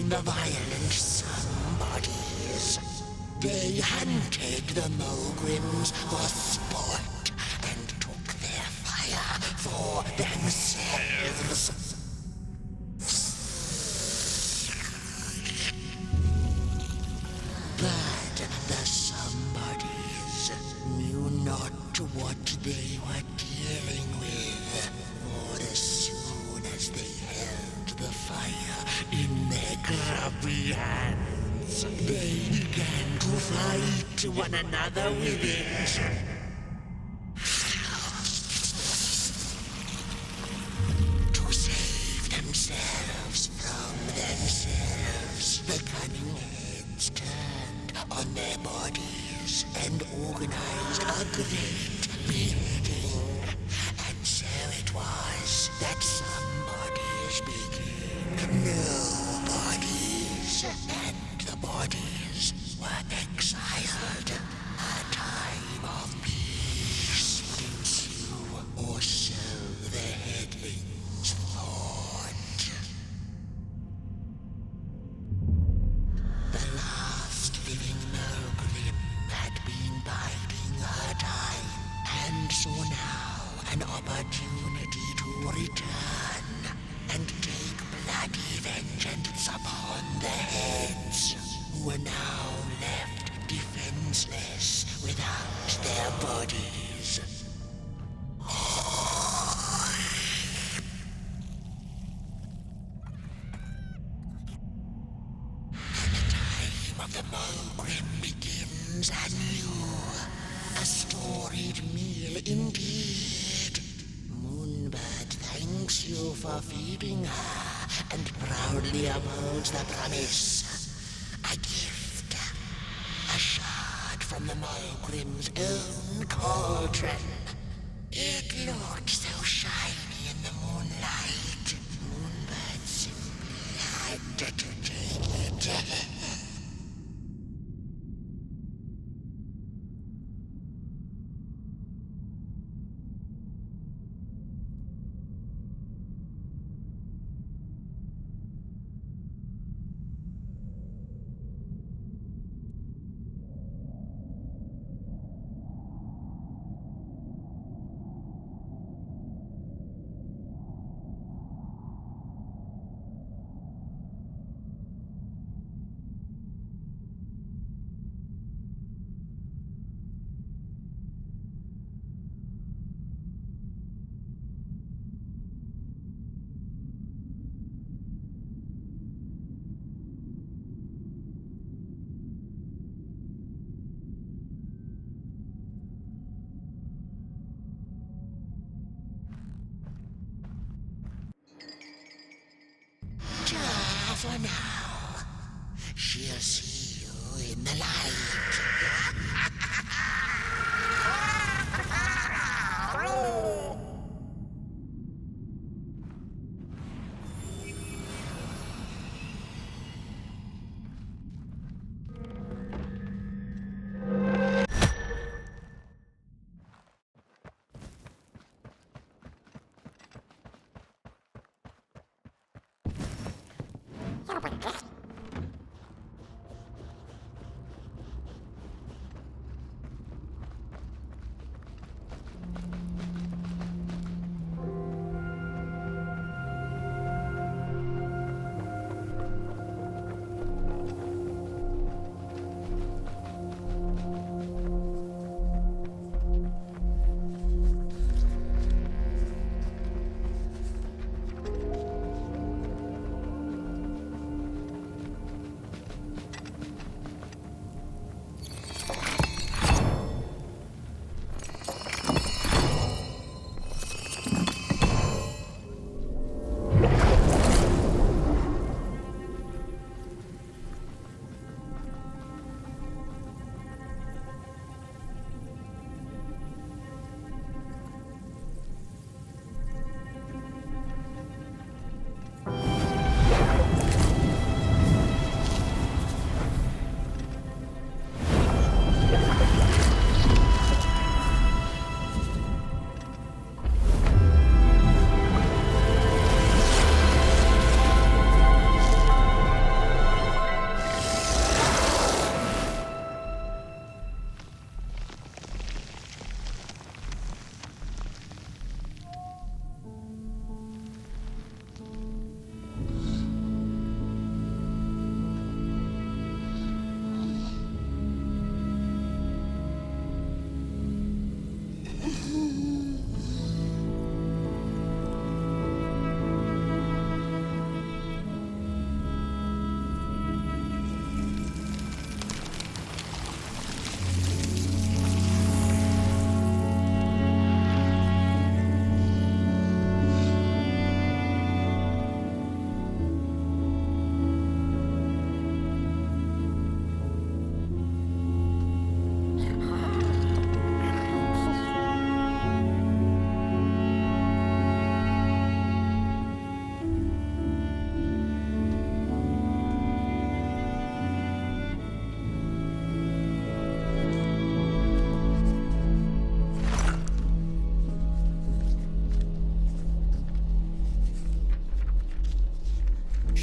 the violent somebodies. They hunted the Mogrims for sport and took their fire for themselves. But the somebodies knew not what they were dealing with, for as soon as they held the fire in their grubby hands, they began to fight one another with it. To save themselves from themselves, the cunning heads turned on their bodies and organized a great meeting. And so it was that somebodies became nobodies, and the bodies were exiled. A time of peace would ensue, or so the headlings thought. The last living Mogrim had been biding her time, and saw now an opportunity to return and take bloody vengeance upon the heads, who were now left defenseless without their bodies. Of the Mogrim begins anew. A storied meal indeed. Moonbird thanks you for feeding her and proudly upholds the promise. A gift. A shard from the Mogrim's own cauldron. It looked so shiny in the moonlight. Moonbird simply had to take it. For now, she'll see you in the light.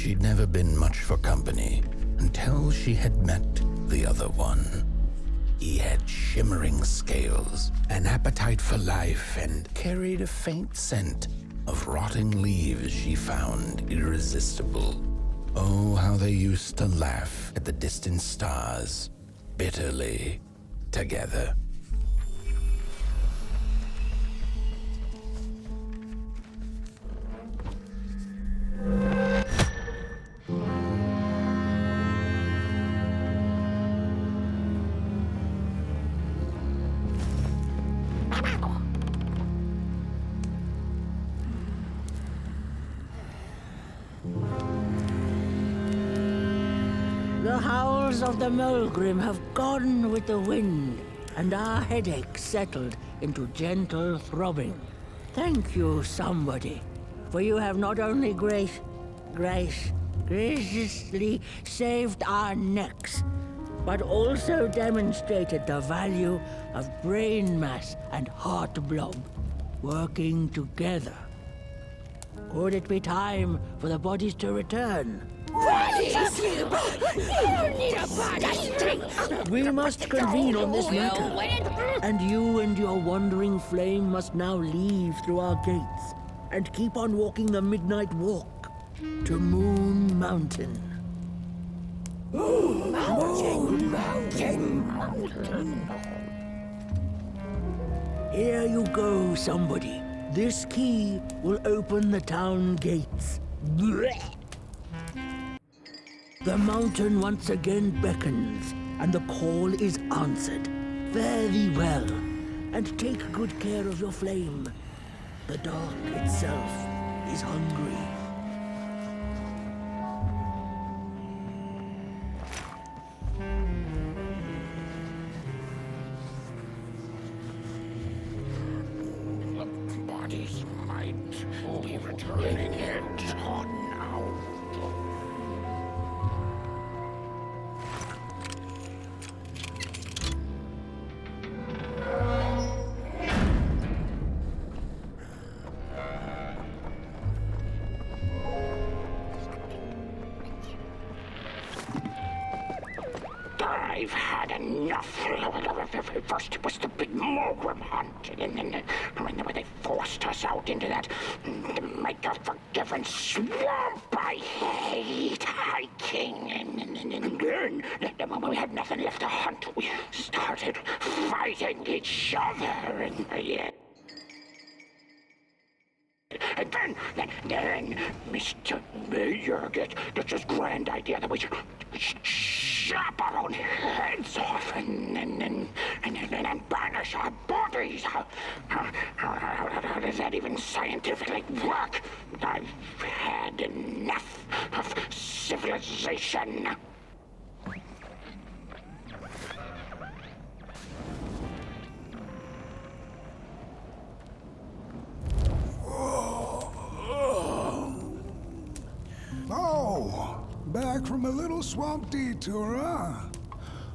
she'd never been much for company until she had met the other one. He had shimmering scales, an appetite for life, and carried a faint scent of rotting leaves she found irresistible. Oh, how they used to laugh at the distant stars, bitterly, together. The howls of the Mulgrim have gone with the wind, and our headaches settled into gentle throbbing. Thank you, somebody, for you have not only graciously saved our necks, but also demonstrated the value of brain mass and heart blob working together. Could it be time for the bodies to return? We must convene on this matter, and you and your wandering flame must now leave through our gates and keep on walking the midnight walk to Moon Mountain. Here you go, somebody. This key will open the town gates. The mountain once again beckons, and the call is answered. Fare thee well, and take good care of your flame. The dark itself is hungry. Bodies might be returning it on now. I've had enough. First it was the big Mulgrim hunt, and then when they forced us out into that make-a-forgiven swamp. I hate hiking. And then when we had nothing left to hunt, we started fighting each other. And then Mr. Mayor gets this grand idea that we should chop our own heads off and banish our bodies. How does that even scientifically work? I've had enough of civilization. Oh, back from a little swamp detour, huh?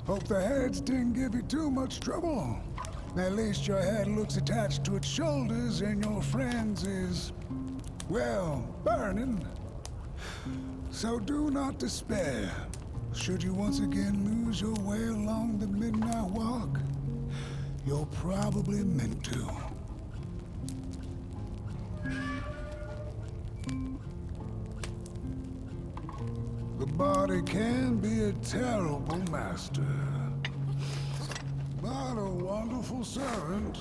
Hope the heads didn't give you too much trouble. At least your head looks attached to its shoulders and your friend's is, well, burning. So do not despair. Should you once again lose your way along the midnight walk, you're probably meant to. The body can be a terrible master, but a wonderful servant.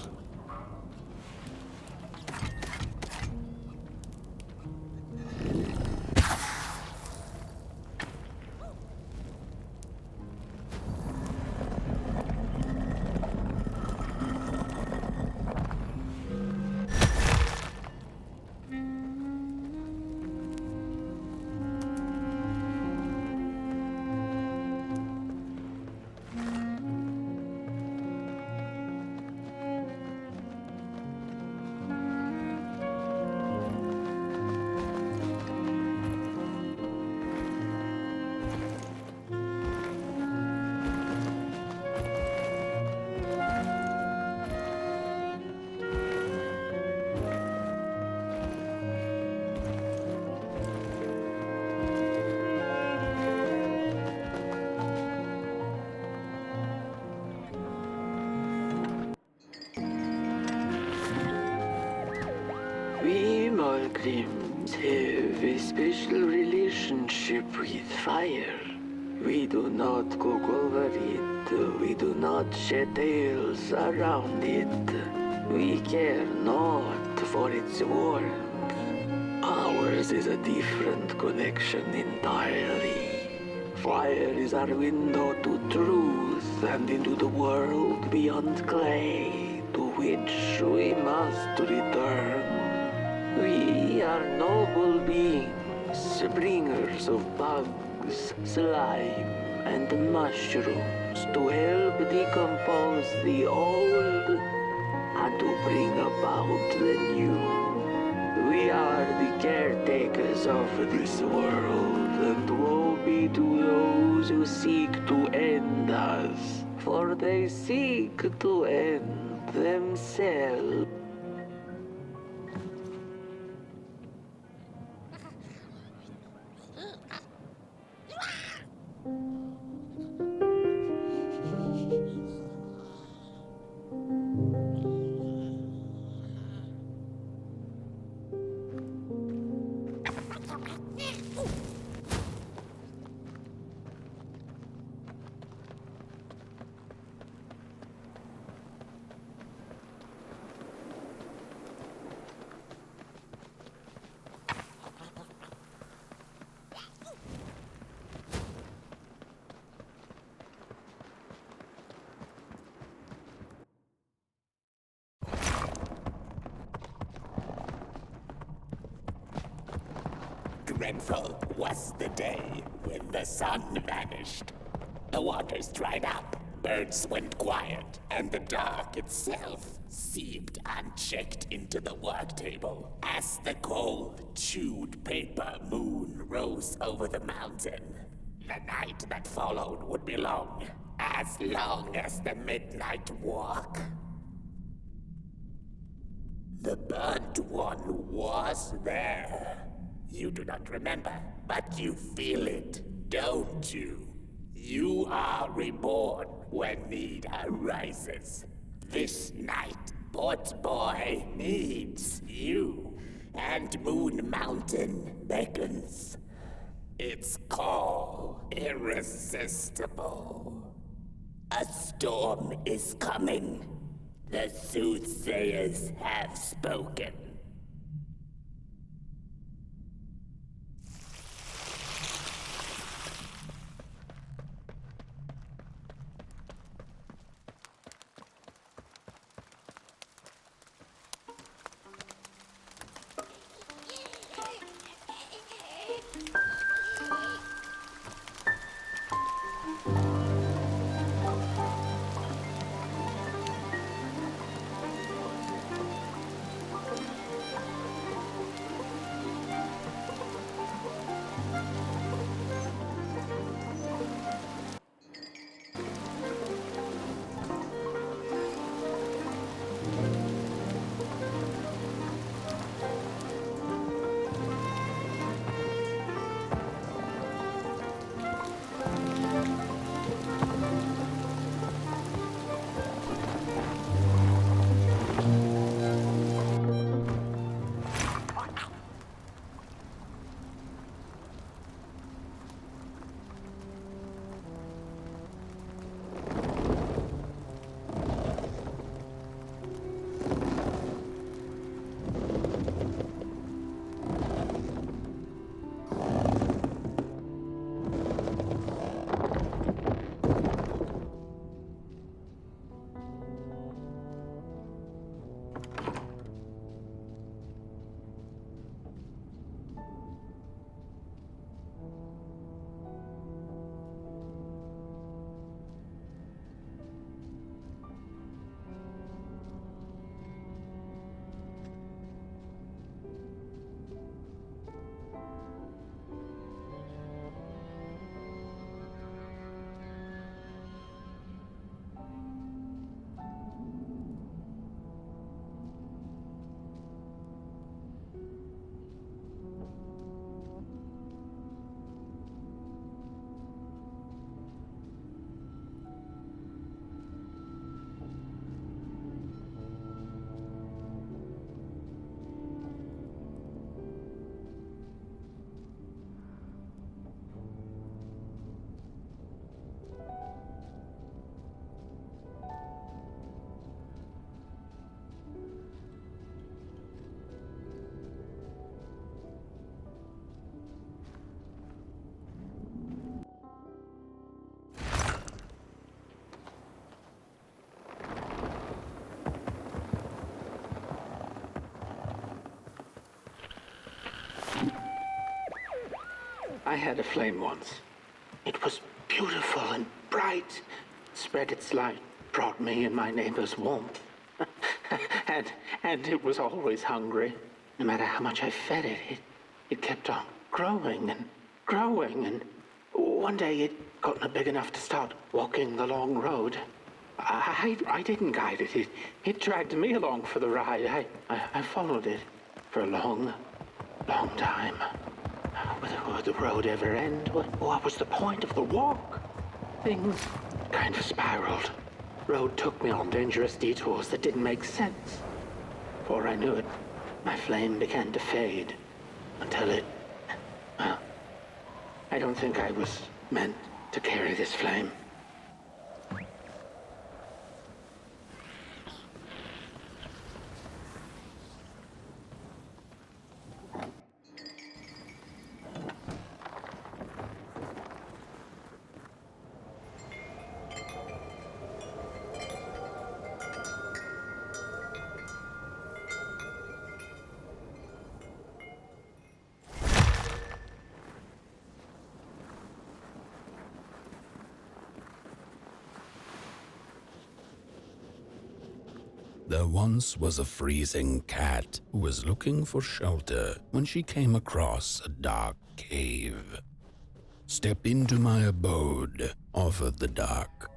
We Malgrims have a special relationship with fire. We do not cook over it. We do not shed tales around it. We care not for its warmth. Ours is a different connection entirely. Fire is our window to truth and into the world beyond clay, to which we must return. We are noble beings, bringers of bugs, slime, and mushrooms to help decompose the old and to bring about the new. We are the caretakers of this world, and woe be to those who seek to end us, for they seek to end themselves. Dreadful was the day when the sun vanished. The waters dried up, birds went quiet, and the dark itself seeped unchecked into the work table as the cold, chewed paper moon rose over the mountain. The night that followed would be long as the midnight walk. The burnt one was there. You do not remember, but you feel it, don't you? You are reborn when need arises. This night, Port Boy needs you, and Moon Mountain beckons. Its call irresistible. A storm is coming. The soothsayers have spoken. I had a flame once. It was beautiful and bright, spread its light, brought me and my neighbors warmth. and it was always hungry. No matter how much I fed it, it kept on growing and growing, and one day it got big enough to start walking the long road. I didn't guide it. It dragged me along for the ride. I followed it for a long time. Would the road ever end? What was the point of the walk? Things kind of spiraled. Road took me on dangerous detours that didn't make sense. Before I knew it, my flame began to fade until well, I don't think I was meant to carry this flame. There once was a freezing cat who was looking for shelter when she came across a dark cave. "Step into my abode," offered the dark.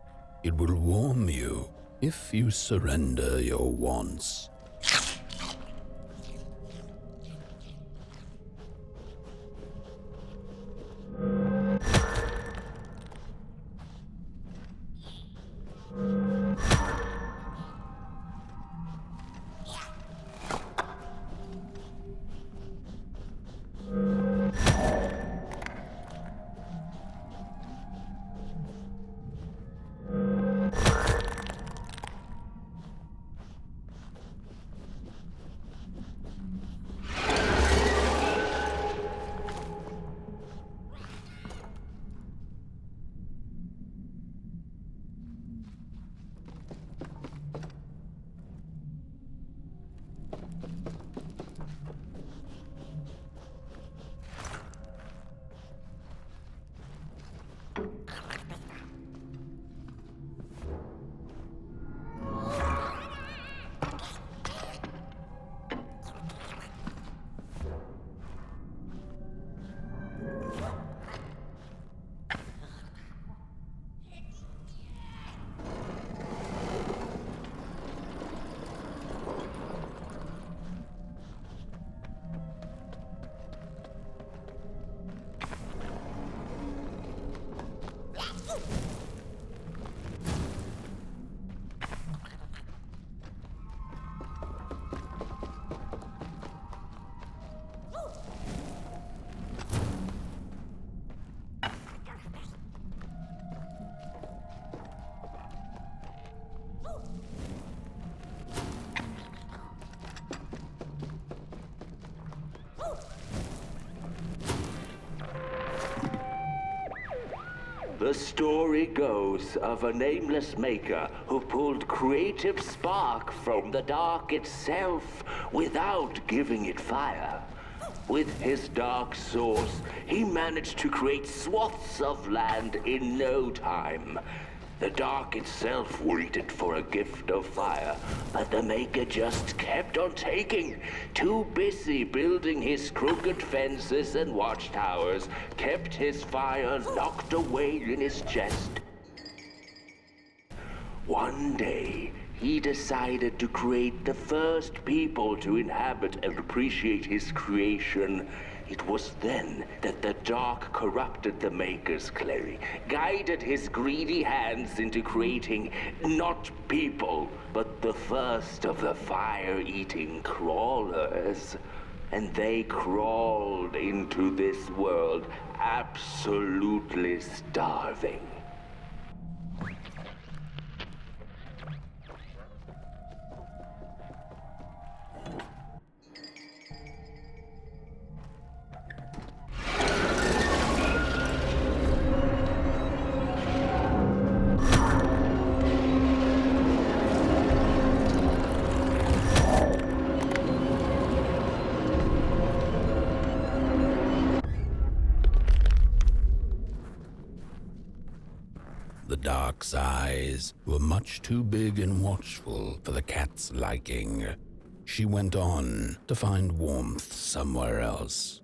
"It will warm you if you surrender your wants." The story goes of a nameless maker who pulled creative spark from the dark itself without giving it fire. With his dark source, he managed to create swaths of land in no time. The dark itself waited for a gift of fire, but the maker just kept on taking. Too busy building his crooked fences and watchtowers, kept his fire locked away in his chest. One day, he decided to create the first people to inhabit and appreciate his creation. It was then that the dark corrupted the maker's clay, guided his greedy hands into creating not people, but the first of the fire-eating crawlers. And they crawled into this world absolutely starving. dark's eyes were much too big and watchful for the cat's liking. She went on to find warmth somewhere else.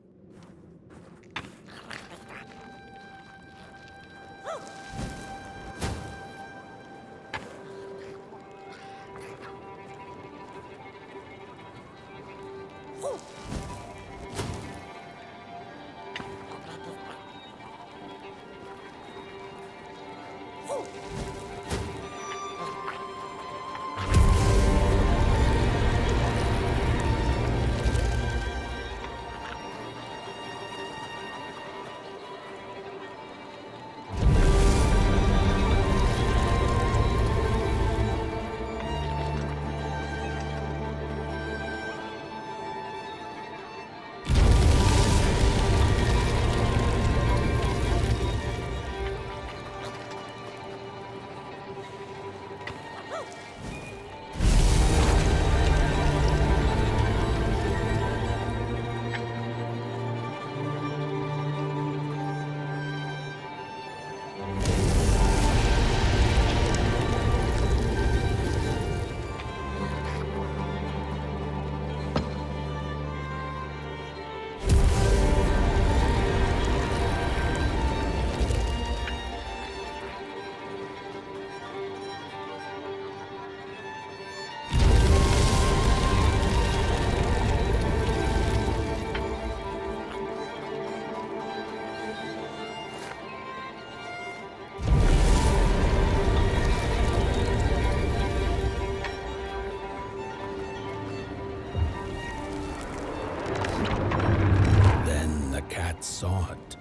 Saw it.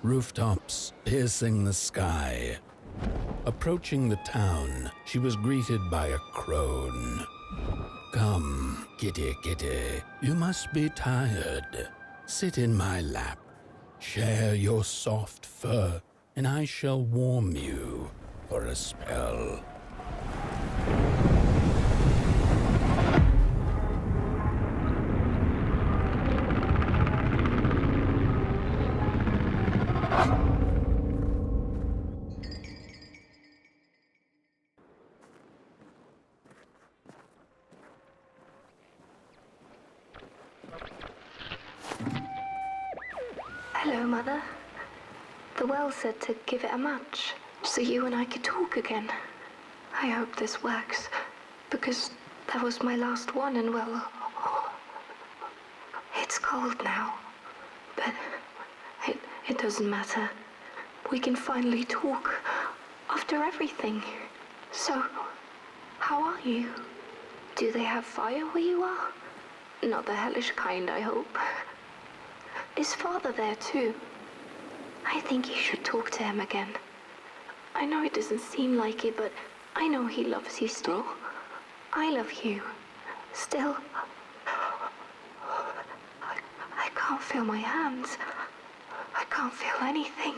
Rooftops piercing the sky. Approaching the town, she was greeted by a crone. "Come, kitty, kitty, you must be tired. Sit in my lap. Share your soft fur, and I shall warm you for a spell." Hello, Mother. The well said to give it a match, so you and I could talk again. I hope this works, because that was my last one, and well, it's cold now. But it doesn't matter. We can finally talk after everything. So, how are you? Do they have fire where you are? Not the hellish kind, I hope. Is Father there too? I think you should talk to him again. I know it doesn't seem like it, but I know he loves you still. I love you. Still. I can't feel my hands. I can't feel anything.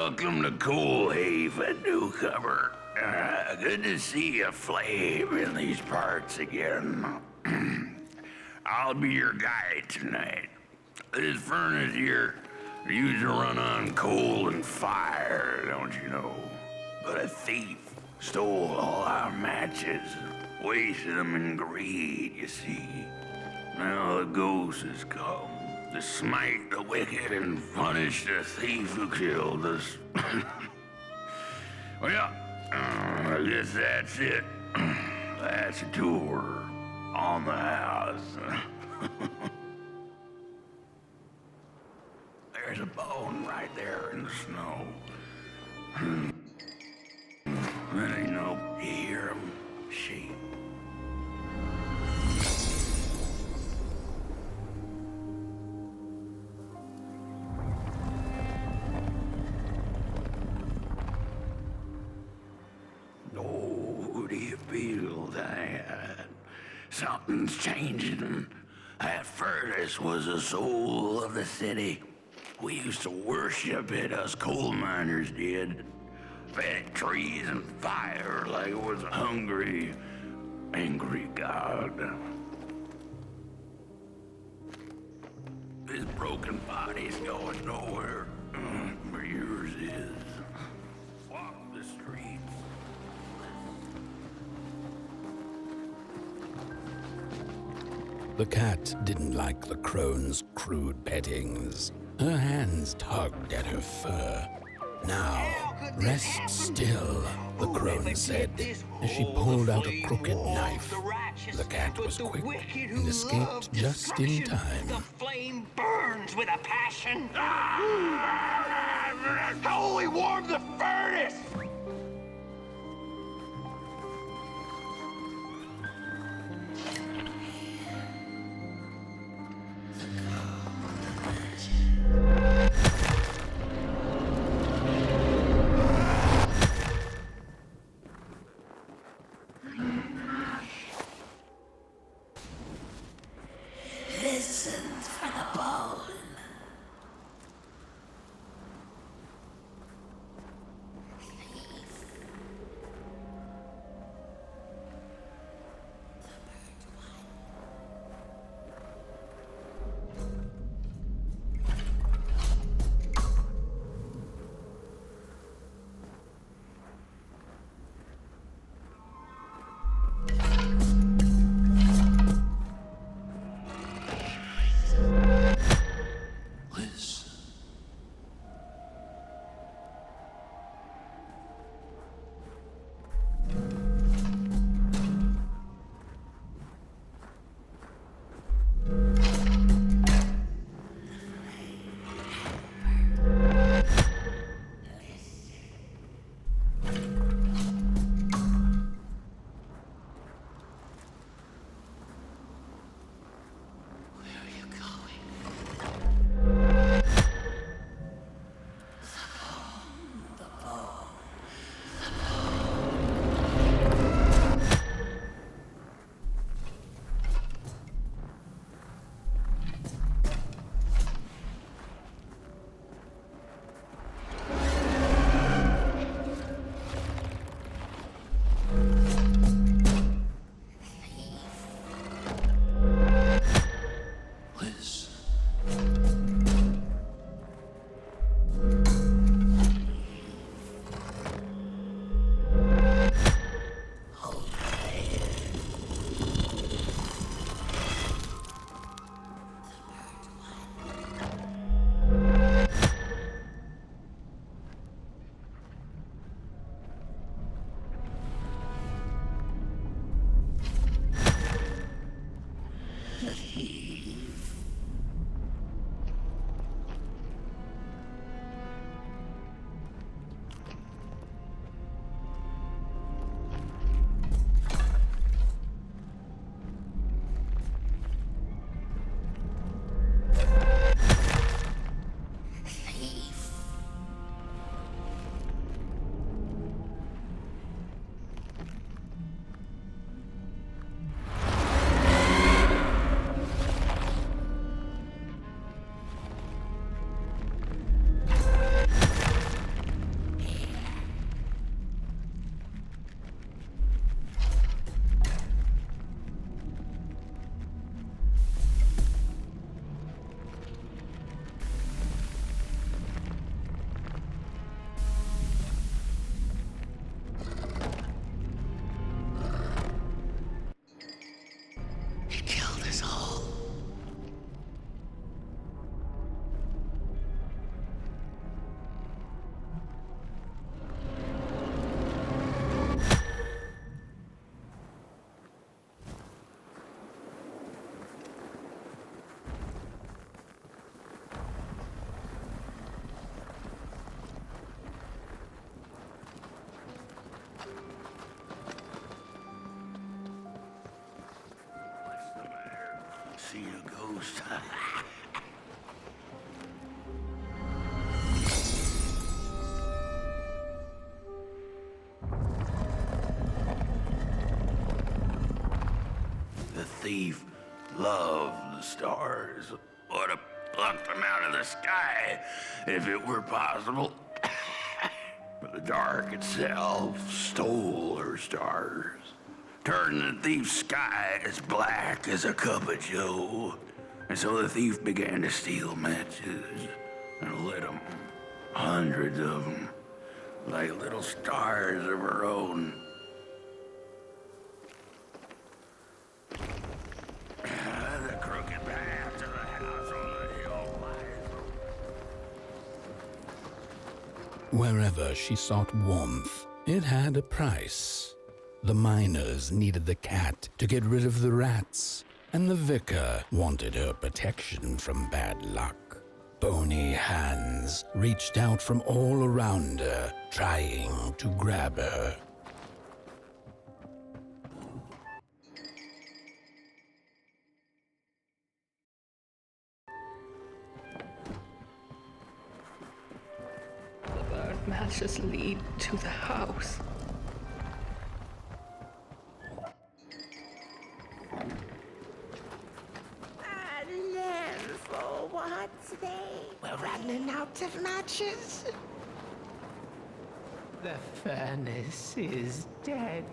Welcome to Cool Haven, newcomer. Good to see a flame in these parts again. I'll be your guide tonight. This furnace here used to run on coal and fire, don't you know? But a thief stole all our matches, wasted them in greed, you see. Now the ghost has come to smite the wicked and punish the thief who killed us. Well, I guess that's it. That's a tour on the house. There's a bone right there in the snow. That ain't no, you hear 'em shake. Oh, do you feel that? Something's changing. That furnace was the soul of the city. We used to worship it, us coal miners did. Fed trees and fire like it was a hungry, angry god. This broken body's going nowhere. Where yours is. Walk the streets. The cat didn't like the crone's crude pettings. Her hands tugged at her fur. Now, rest still, the crone said, as she pulled out a crooked knife. The cat was quick and escaped just in time. The flame burns with a passion. How will we warm the furnace? Listen for the bone. house. The thief loved the stars. Would have plucked them out of the sky if it were possible. But the dark itself stole her stars, turning the thief's sky as black as a cup of joe. And so the thief began to steal matches and lit them, hundreds of them, like little stars of her own. The crooked path to the house on the hill lies. Wherever she sought warmth, it had a price. The miners needed the cat to get rid of the rats, and the vicar wanted her protection from bad luck. Bony hands reached out from all around her, trying to grab her. The burnt matches lead to the house. For what's they? We're running out of matches. The furnace is dead.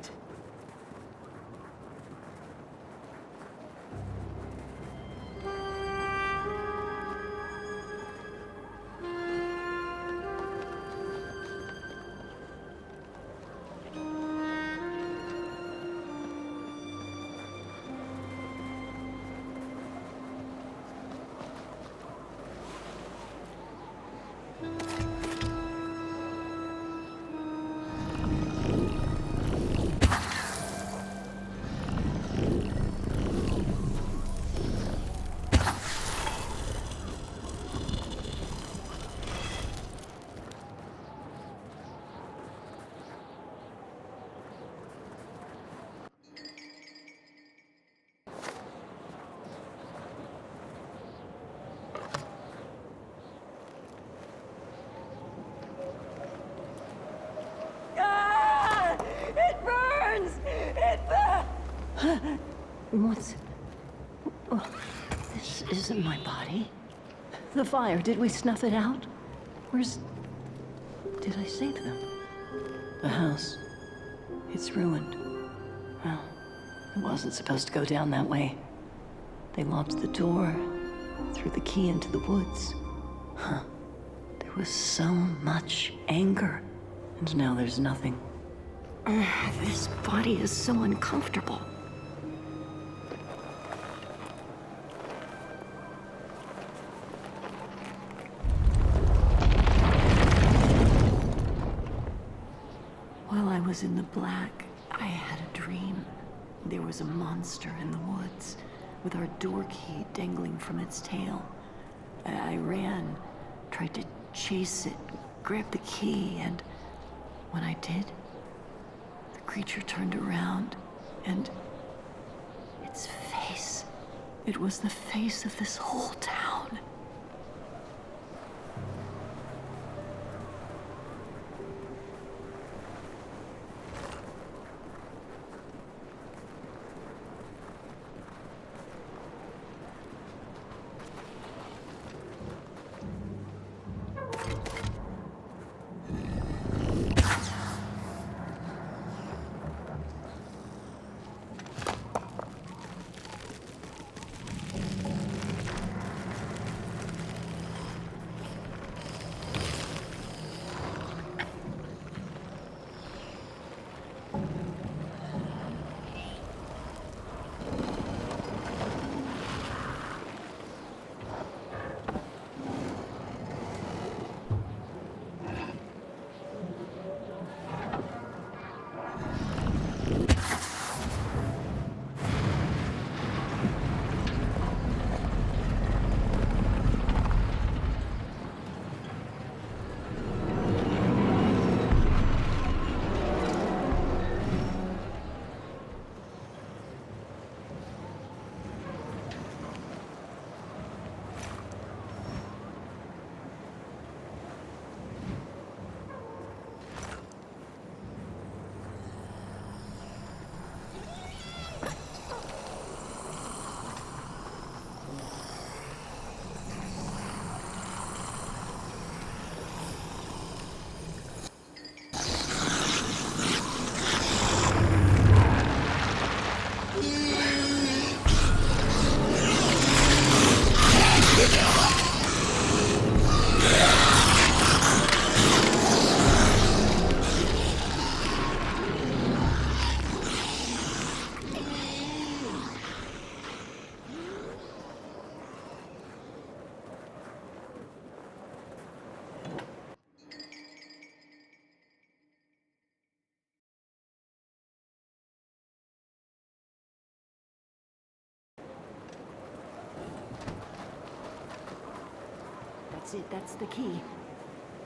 What's... Oh, this isn't my body. The fire, did we snuff it out? Where's... Did I save them? The house. It's ruined. Well, it wasn't supposed to go down that way. They locked the door, threw the key into the woods. Huh. There was so much anger, and now there's nothing. This body is so uncomfortable. While I was in the black, I had a dream. There was a monster in the woods, with our door key dangling from its tail. I ran, tried to chase it, grab the key, and when I did, the creature turned around, and its face, it was the face of this whole town. That's it, that's the key.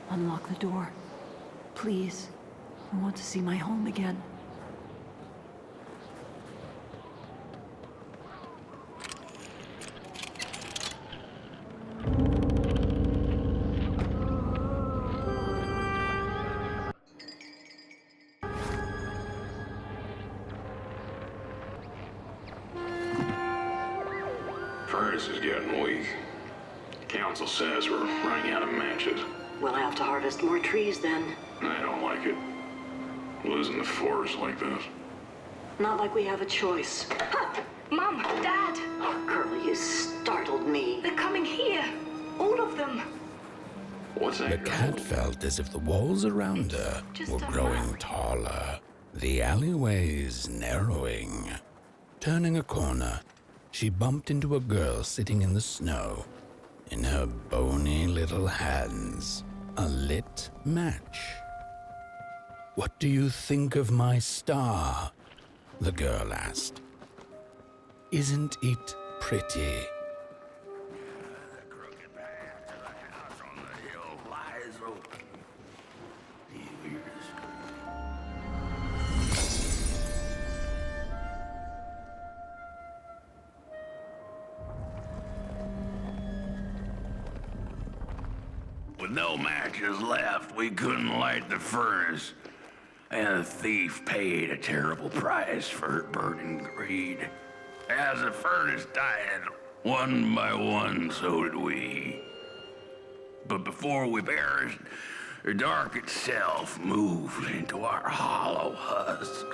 Unlock the door. Please. I want to see my home again. Furnace is getting weak. Council says we're running out of matches. We'll have to harvest more trees then. I don't like it. Losing the forest like this. Not like we have a choice. Mom, Dad, Oh, Curly, you startled me. they're coming here. All of them. What's The that? cat felt as if the walls around her Just were a growing map. taller, the alleyways narrowing. Turning a corner, she bumped into a girl sitting in the snow. In her bony little hands, a lit match. "What do you think of my star?" the girl asked. "Isn't it pretty?" The crooked path to the house on the hill lies open. Do you hear the scream? With no matches left, we couldn't light the furnace. And the thief paid a terrible price for her burning greed. As the furnace died, one by one, so did we. But before we perished, the dark itself moved into our hollow husk,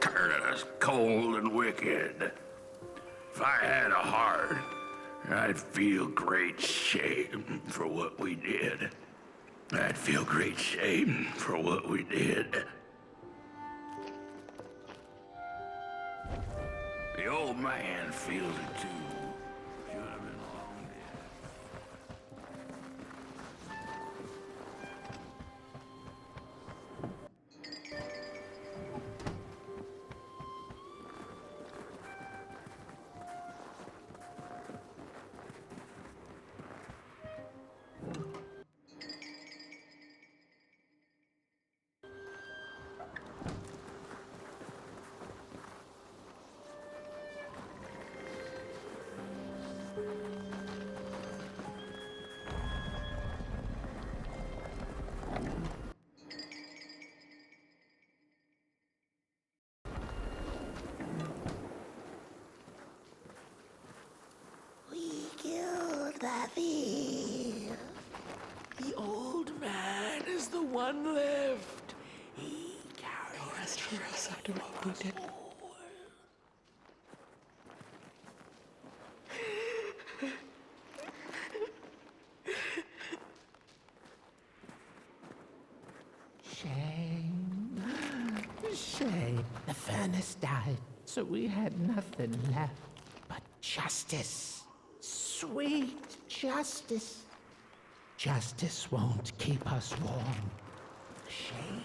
turning us cold and wicked. If I had a heart, I'd feel great shame for what we did. I'd feel great shame for what we did. The old man feels it too. Should have been long dead. We killed the thief. The old man is the one left. He carried Rest for us after what we did. shame. Shame. The furnace died, so we had nothing left but justice. Sweet justice. Justice won't keep us warm. Shame.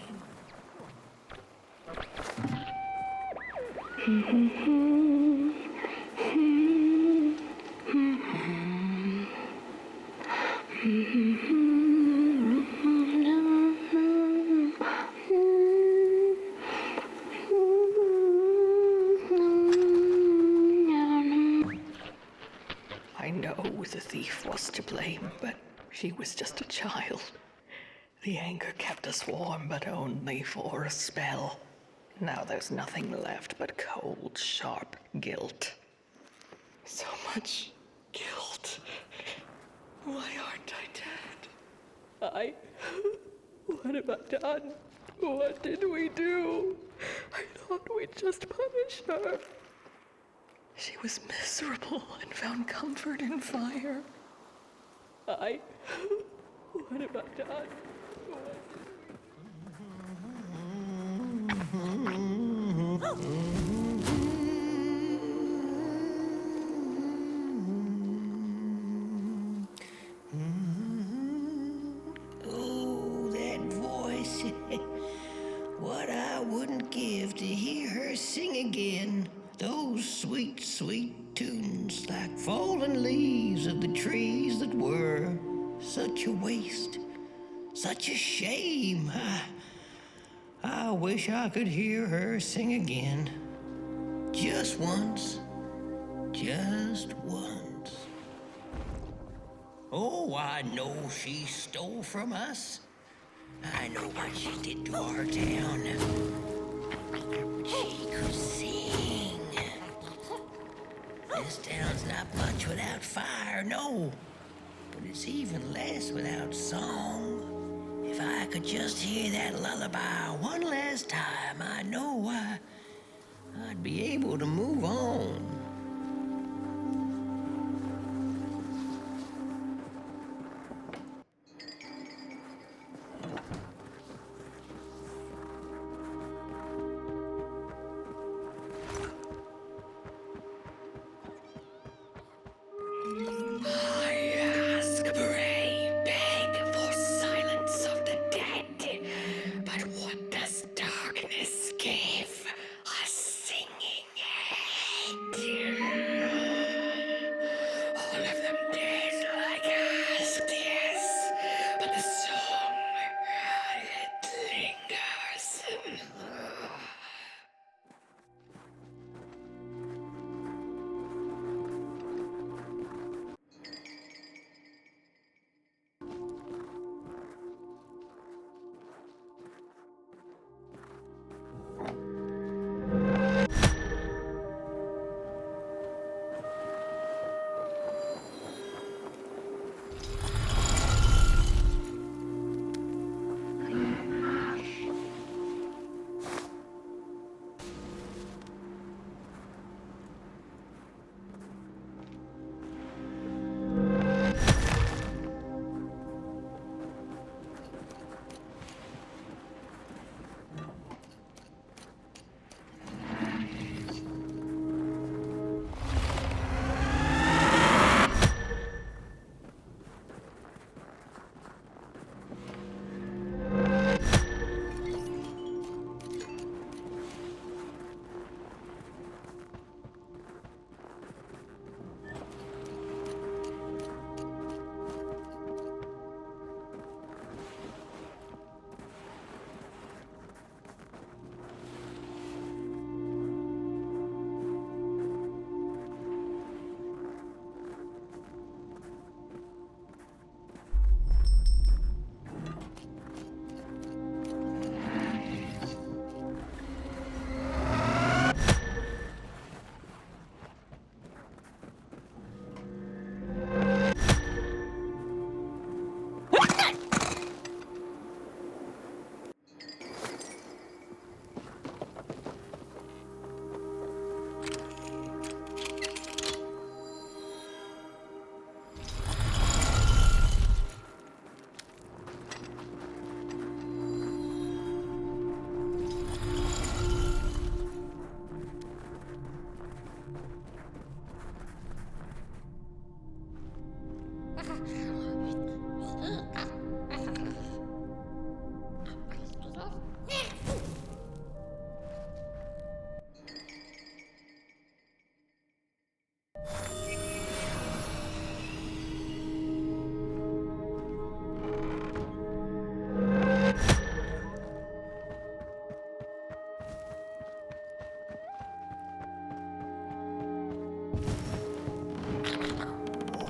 I know the thief was to blame, but she was just a child. The anger kept us warm, but only for a spell. Now there's nothing left but cold, sharp guilt. So much guilt. Why aren't I dead? What have I done? What did we do? I thought we'd just punish her. She was miserable and found comfort in fire. What have I done? Oh, that voice. What I wouldn't give to hear her sing again. Those sweet, sweet tunes like fallen leaves of the trees memories that were. Such a waste. Such a shame. I wish I could hear her sing again. Just once. Just once. Oh, I know she stole from us. I know what she did to our town. She could sing. This town's not much without fire, no. But it's even less without song. If I could just hear that lullaby one last time, I know I'd be able to move on. I ask, pray, beg for silence of the dead. But what does darkness give? A singing head. All of them dead like asked, yes. But the song, it lingers.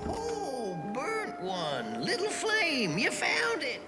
Oh, burnt one. Little flame, you found it.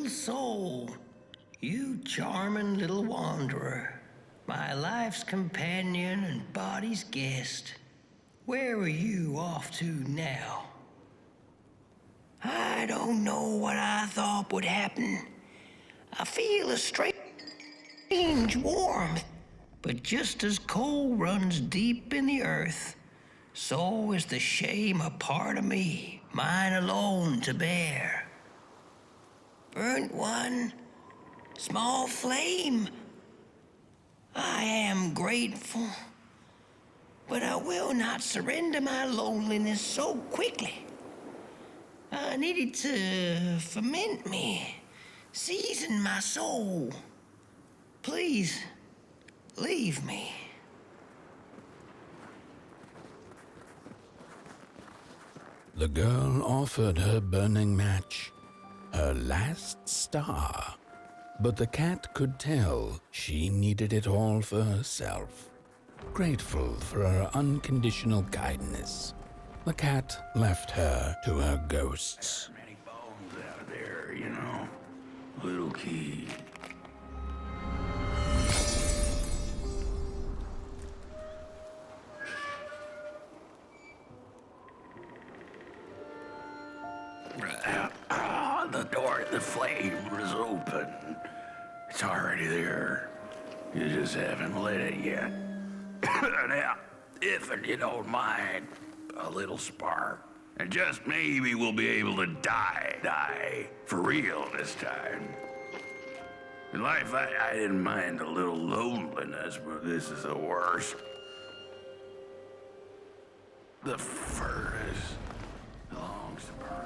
little soul, you charming little wanderer, my life's companion and body's guest. Where are you off to now? I don't know what I thought would happen. I feel a strange warmth, but just as coal runs deep in the earth, so is the shame a part of me, mine alone to bear. Burnt one, small flame. I am grateful, but I will not surrender my loneliness so quickly. I needed to ferment me, season my soul. Please, leave me. The girl offered her burning match, her last star, but the cat could tell she needed it all for herself. Grateful for her unconditional kindness, the cat left her to her ghosts. Many bones out there, you know. Little key. The door to the flame is open. It's already there. You just haven't lit it yet. Now, if you don't mind, a little spark. And just maybe we'll be able to die for real this time. In life, I didn't mind a little loneliness, but this is the worst. The furnace belongs to burn.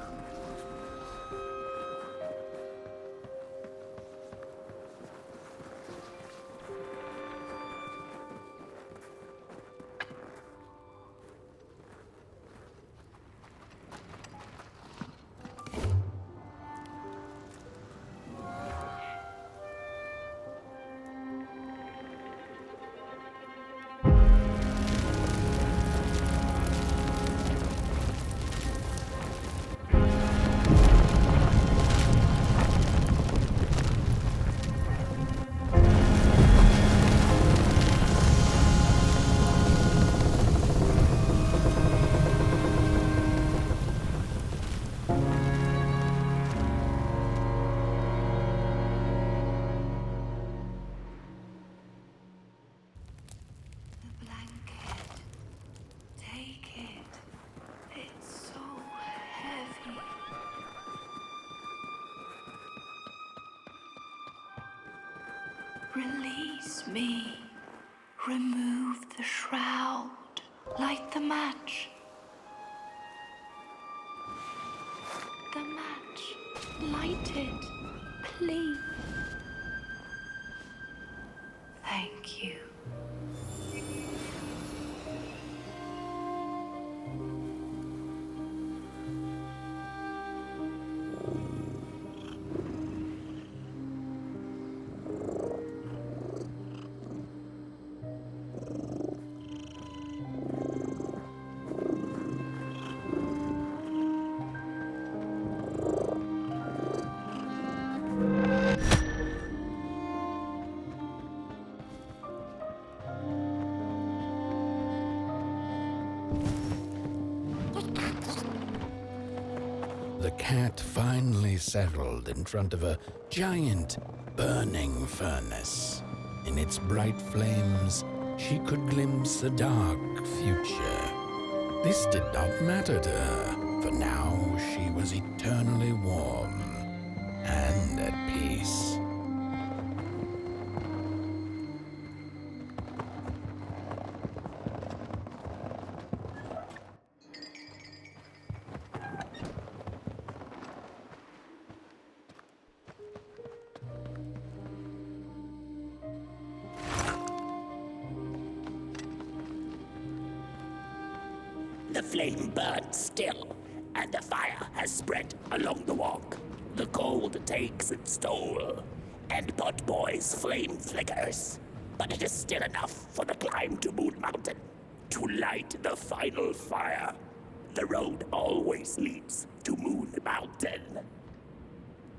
Release me. Remove the shroud. Light the match. The match. Light it, please. Thank you. The cat finally settled in front of a giant, burning furnace. In its bright flames, she could glimpse a dark future. This did not matter to her, for now she was eternally warm and at peace. The flame burns still, and the fire has spread along the walk. The cold takes its toll, and Potboy's flame flickers. But it is still enough for the climb to Moon Mountain, to light the final fire. The road always leads to Moon Mountain.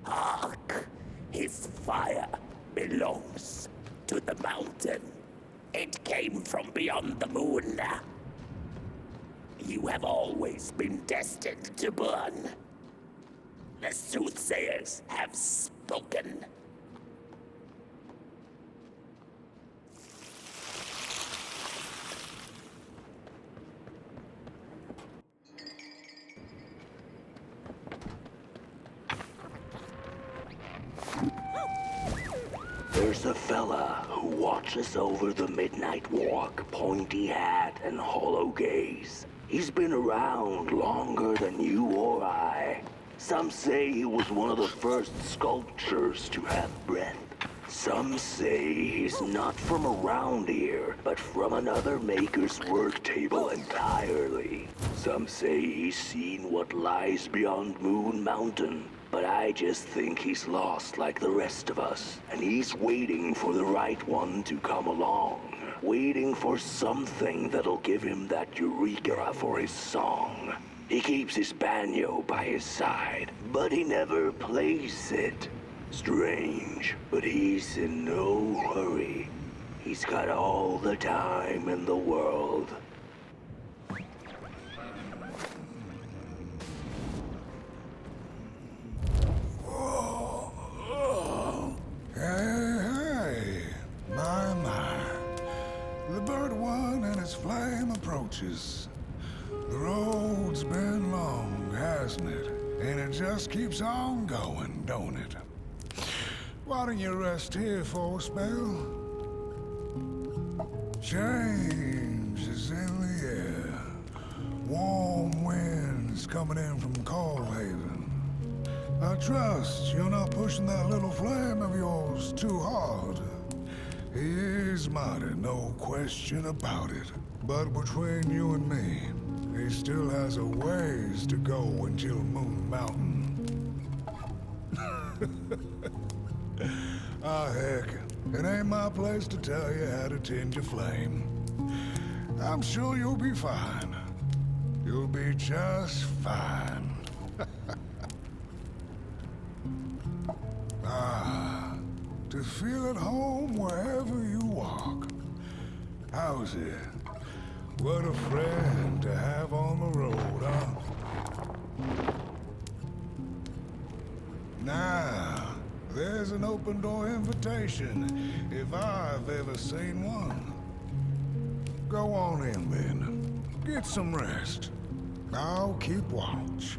Hark! His fire belongs to the mountain. It came from beyond the moon. You have always been destined to burn. The soothsayers have spoken. There's a fella who watches over the midnight walk, pointy hat and hollow gaze. He's been around longer than you or I. Some say he was one of the first sculptures to have breath. Some say he's not from around here, but from another maker's work table entirely. Some say he's seen what lies beyond Moon Mountain. But I just think he's lost like the rest of us. And he's waiting for the right one to come along. Waiting for something that'll give him that eureka for his song. He keeps his banjo by his side, but he never plays it. Strange, but he's in no hurry. He's got all the time in the world. Hey, my. The bird one and its flame approaches. The road's been long, hasn't it? And it just keeps on going, don't it? Why don't you rest here for a spell? Change is in the air. Warm winds coming in from Coalhaven. I trust you're not pushing that little flame of yours too hard. He is mighty, no question about it. But between you and me, he still has a ways to go until Moon Mountain. Ah, heck, it ain't my place to tell you how to tend your flame. I'm sure you'll be fine. You'll be just fine. Ah, to feel at home wherever you walk. How's it? What a friend to have on the road, huh? Now, there's an open door invitation, if I've ever seen one. Go on in, then. Get some rest. I'll keep watch.